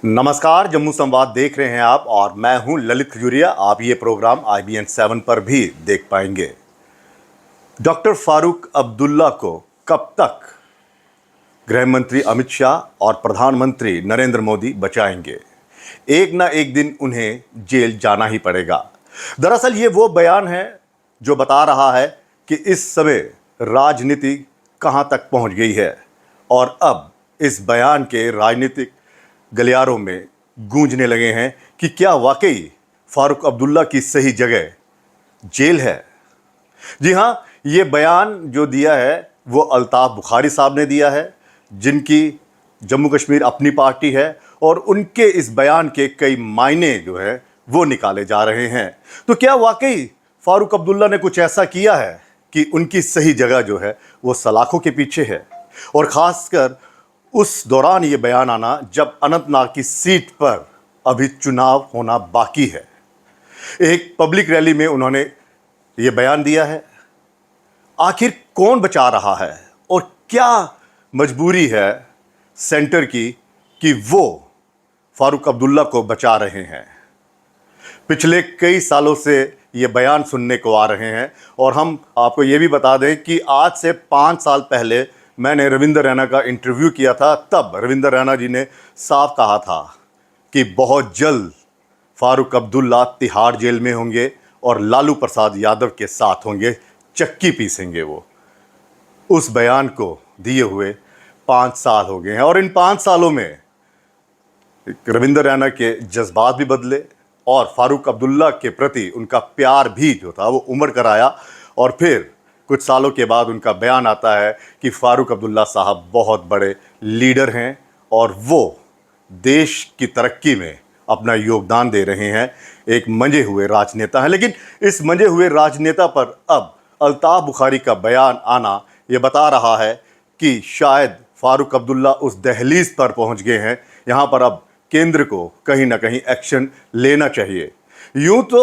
नमस्कार, जम्मू संवाद देख रहे हैं आप और मैं हूं ललित खजूरिया। आप ये प्रोग्राम IBN 7 पर भी देख पाएंगे। डॉक्टर फारूक अब्दुल्ला को कब तक गृह मंत्री अमित शाह और प्रधानमंत्री नरेंद्र मोदी बचाएंगे? एक ना एक दिन उन्हें जेल जाना ही पड़ेगा। दरअसल ये वो बयान है जो बता रहा है कि इस समय राजनीति कहां तक पहुंच गई है और अब इस बयान के राजनीतिक गलियारों में गूंजने लगे हैं कि क्या वाकई फारूक अब्दुल्ला की सही जगह जेल है। जी हां, ये बयान जो दिया है वो अल्ताफ बुखारी साहब ने दिया है, जिनकी जम्मू कश्मीर अपनी पार्टी है, और उनके इस बयान के कई मायने जो है वो निकाले जा रहे हैं। तो क्या वाकई फारूक अब्दुल्ला ने कुछ ऐसा किया है कि उनकी सही जगह जो है वो सलाखों के पीछे है? और ख़ासकर उस दौरान ये बयान आना जब अनंतनाग की सीट पर अभी चुनाव होना बाकी है। एक पब्लिक रैली में उन्होंने ये बयान दिया है। आखिर कौन बचा रहा है और क्या मजबूरी है सेंटर की कि वो फारूक अब्दुल्ला को बचा रहे हैं? पिछले कई सालों से ये बयान सुनने को आ रहे हैं और हम आपको ये भी बता दें कि आज से 5 साल पहले मैंने रविंद्र रैना का इंटरव्यू किया था। तब रविंद्र रैना जी ने साफ कहा था कि बहुत जल्द फारूक अब्दुल्ला तिहाड़ जेल में होंगे और लालू प्रसाद यादव के साथ होंगे, चक्की पीसेंगे वो। उस बयान को दिए हुए 5 साल हो गए हैं और इन 5 सालों में रविंद्र रैना के जज्बात भी बदले और फारूक अब्दुल्ला के प्रति उनका प्यार भी जो था वो उमड़ कर आया। और फिर कुछ सालों के बाद उनका बयान आता है कि फारूक अब्दुल्ला साहब बहुत बड़े लीडर हैं और वो देश की तरक्की में अपना योगदान दे रहे हैं, एक मंजे हुए राजनेता हैं। लेकिन इस मंजे हुए राजनेता पर अब अल्ताफ बुखारी का बयान आना ये बता रहा है कि शायद फारूक अब्दुल्ला उस दहलीज पर पहुंच गए हैं, यहाँ पर अब केंद्र को कहीं ना कहीं एक्शन लेना चाहिए। यूं तो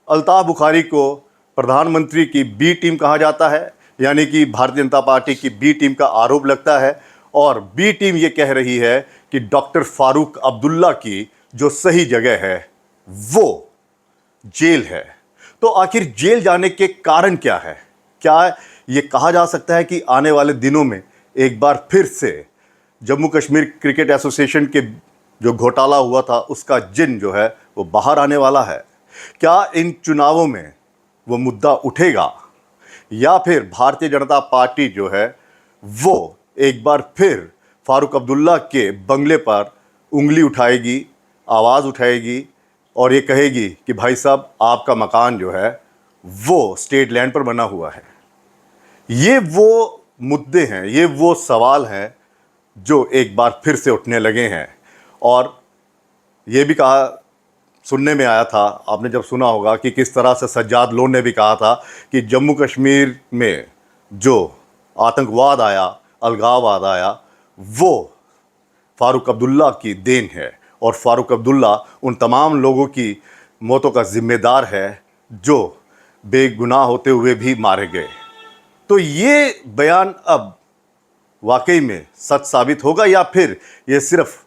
अल्ताफ बुखारी को प्रधानमंत्री की बी टीम कहा जाता है, यानी कि भारतीय जनता पार्टी की बी टीम का आरोप लगता है और बी टीम ये कह रही है कि डॉक्टर फारूक अब्दुल्ला की जो सही जगह है वो जेल है। तो आखिर जेल जाने के कारण क्या है? क्या ये कहा जा सकता है कि आने वाले दिनों में एक बार फिर से जम्मू कश्मीर क्रिकेट एसोसिएशन के जो घोटाला हुआ था उसका जिन जो है वो बाहर आने वाला है? क्या इन चुनावों में वो मुद्दा उठेगा या फिर भारतीय जनता पार्टी जो है वो एक बार फिर फारूक अब्दुल्ला के बंगले पर उंगली उठाएगी, आवाज़ उठाएगी और ये कहेगी कि भाई साहब आपका मकान जो है वो स्टेट लैंड पर बना हुआ है? ये वो मुद्दे हैं, ये वो सवाल हैं जो एक बार फिर से उठने लगे हैं। और ये भी कहा, सुनने में आया था, आपने जब सुना होगा कि किस तरह से सज्जाद लोन ने भी कहा था कि जम्मू कश्मीर में जो आतंकवाद आया, अलगाववाद आया, वो फारूक अब्दुल्ला की देन है और फारूक अब्दुल्ला उन तमाम लोगों की मौतों का जिम्मेदार है जो बेगुनाह होते हुए भी मारे गए। तो ये बयान अब वाकई में सच साबित होगा या फिर ये सिर्फ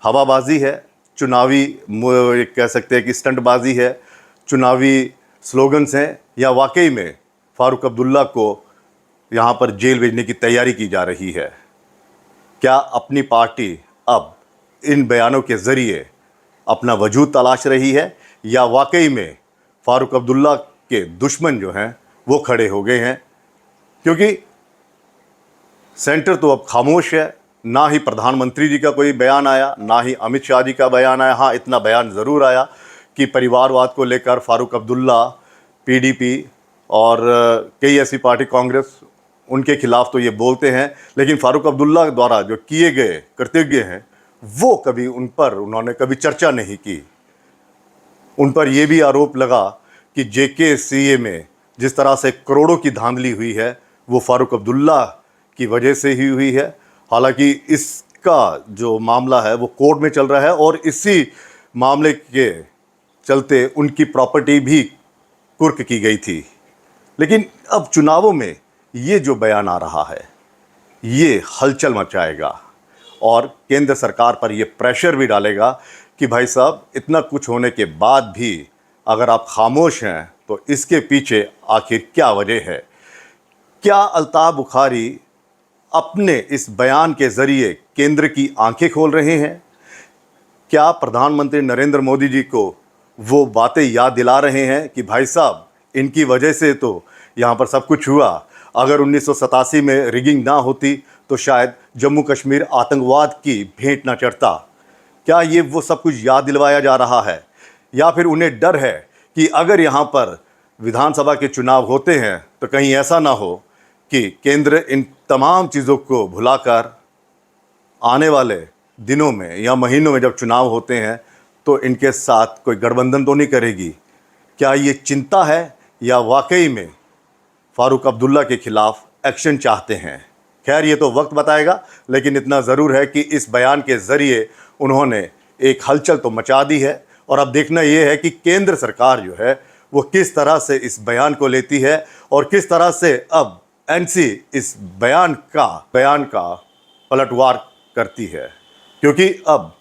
हवाबाजी है, चुनावी कह सकते हैं कि स्टंटबाजी है, चुनावी स्लोगन्स हैं, या वाकई में फारूक अब्दुल्ला को यहाँ पर जेल भेजने की तैयारी की जा रही है? क्या अपनी पार्टी अब इन बयानों के ज़रिए अपना वजूद तलाश रही है या वाकई में फारूक अब्दुल्ला के दुश्मन जो हैं वो खड़े हो गए हैं? क्योंकि सेंटर तो अब खामोश है, ना ही प्रधानमंत्री जी का कोई बयान आया, ना ही अमित शाह जी का बयान आया। हाँ, इतना बयान ज़रूर आया कि परिवारवाद को लेकर फारूक अब्दुल्ला, PDP और कई ऐसी पार्टी, कांग्रेस, उनके खिलाफ तो ये बोलते हैं, लेकिन फारूक अब्दुल्ला द्वारा जो किए गए कृतज्ञ हैं वो कभी उन्होंने कभी चर्चा नहीं की। उन पर यह भी आरोप लगा कि JKCA में जिस तरह से करोड़ों की धांधली हुई है वो फारूक अब्दुल्ला की वजह से ही हुई है। हालांकि इसका जो मामला है वो कोर्ट में चल रहा है और इसी मामले के चलते उनकी प्रॉपर्टी भी कुर्क की गई थी। लेकिन अब चुनावों में ये जो बयान आ रहा है ये हलचल मचाएगा और केंद्र सरकार पर ये प्रेशर भी डालेगा कि भाई साहब, इतना कुछ होने के बाद भी अगर आप खामोश हैं तो इसके पीछे आखिर क्या वजह है। क्या अल्ताफ़ बुखारी अपने इस बयान के ज़रिए केंद्र की आंखें खोल रहे हैं? क्या प्रधानमंत्री नरेंद्र मोदी जी को वो बातें याद दिला रहे हैं कि भाई साहब, इनकी वजह से तो यहाँ पर सब कुछ हुआ। अगर 1987 में रिगिंग ना होती तो शायद जम्मू कश्मीर आतंकवाद की भेंट ना चढ़ता। क्या ये वो सब कुछ याद दिलवाया जा रहा है, या फिर उन्हें डर है कि अगर यहाँ पर विधानसभा के चुनाव होते हैं तो कहीं ऐसा ना हो कि केंद्र इन तमाम चीज़ों को भुलाकर आने वाले दिनों में या महीनों में जब चुनाव होते हैं तो इनके साथ कोई गठबंधन तो नहीं करेगी। क्या ये चिंता है या वाकई में फारूक अब्दुल्ला के खिलाफ एक्शन चाहते हैं? खैर, ये तो वक्त बताएगा, लेकिन इतना ज़रूर है कि इस बयान के ज़रिए उन्होंने एक हलचल तो मचा दी है। और अब देखना ये है कि केंद्र सरकार जो है वो किस तरह से इस बयान को लेती है और किस तरह से अब एनसी इस बयान का पलटवार करती है। क्योंकि अब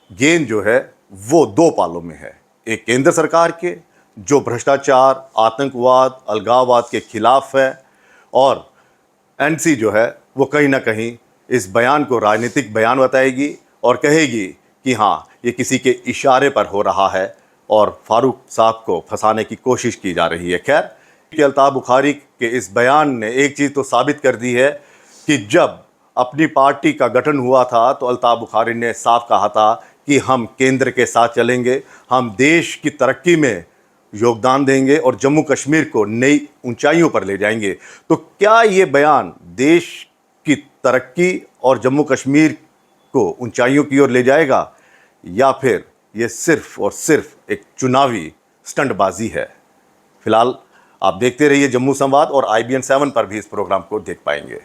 गेंद जो है वो दो पालों में है। एक केंद्र सरकार के, जो भ्रष्टाचार, आतंकवाद, अलगाववाद के खिलाफ है, और एनसी जो है वो कहीं ना कहीं इस बयान को राजनीतिक बयान बताएगी और कहेगी कि हाँ, ये किसी के इशारे पर हो रहा है और फारूक साहब को फंसाने की कोशिश की जा रही है। खैर, कि अल्ताफ़ बुखारी के इस बयान ने एक चीज़ तो साबित कर दी है कि जब अपनी पार्टी का गठन हुआ था तो अल्ताफ़ बुखारी ने साफ कहा था कि हम केंद्र के साथ चलेंगे, हम देश की तरक्की में योगदान देंगे और जम्मू कश्मीर को नई ऊंचाइयों पर ले जाएंगे। तो क्या ये बयान देश की तरक्की और जम्मू कश्मीर को ऊंचाइयों की ओर ले जाएगा, या फिर ये सिर्फ और सिर्फ एक चुनावी स्टंटबाजी है? फिलहाल आप देखते रहिए जम्मू संवाद, और IBN 7 पर भी इस प्रोग्राम को देख पाएंगे।